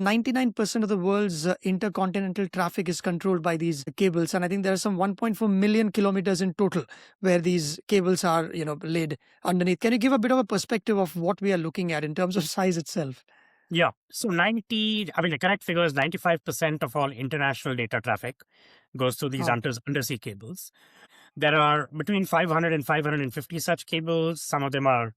99% of the world's intercontinental traffic is controlled by these cables. And I think there are some 1.4 million kilometers in total where these cables are, laid underneath. Can you give a bit of a perspective of what we are looking at in terms of size itself? Yeah. So the correct figure is 95% of all international data traffic goes through these Wow. undersea cables. There are between 500 and 550 such cables. Some of them are,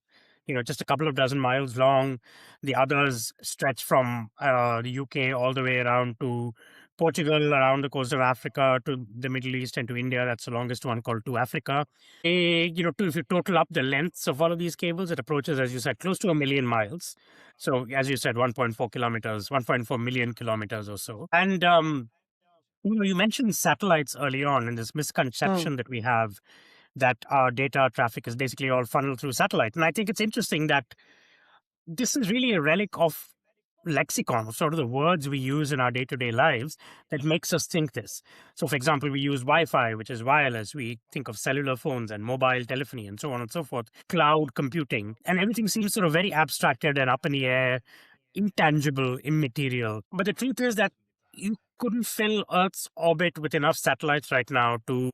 just a couple of dozen miles long. The others stretch from the UK all the way around to Portugal, around the coast of Africa, to the Middle East and to India. That's the longest one, called to Africa. If you total up the lengths of all of these cables, it approaches, as you said, close to 1 million miles. So, as you said, 1.4 kilometers, 1.4 million kilometers or so. And you mentioned satellites early on, and this Hmm. misconception that we have that our data traffic is basically all funneled through satellite. And I think it's interesting that this is really a relic of lexicon, sort of the words we use in our day-to-day lives that makes us think this. So, for example, we use Wi-Fi, which is wireless. We think of cellular phones and mobile telephony and so on and so forth, cloud computing, and everything seems sort of very abstracted and up in the air, intangible, immaterial. But the truth is that you couldn't fill Earth's orbit with enough satellites right now to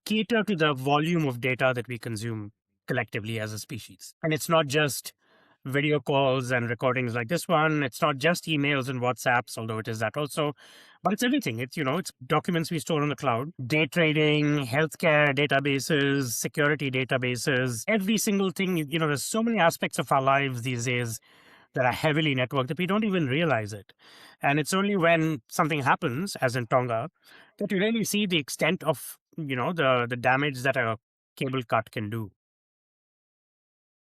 cater to the volume of data that we consume collectively as a species. And it's not just video calls and recordings like this one. It's not just emails and WhatsApps, although it is that also, but it's everything. It's documents we store on the cloud, day trading, healthcare databases, security databases, every single thing. There's so many aspects of our lives these days that are heavily networked that we don't even realize it. And it's only when something happens, as in Tonga, that you really see the extent of, the damage that a cable cut can do.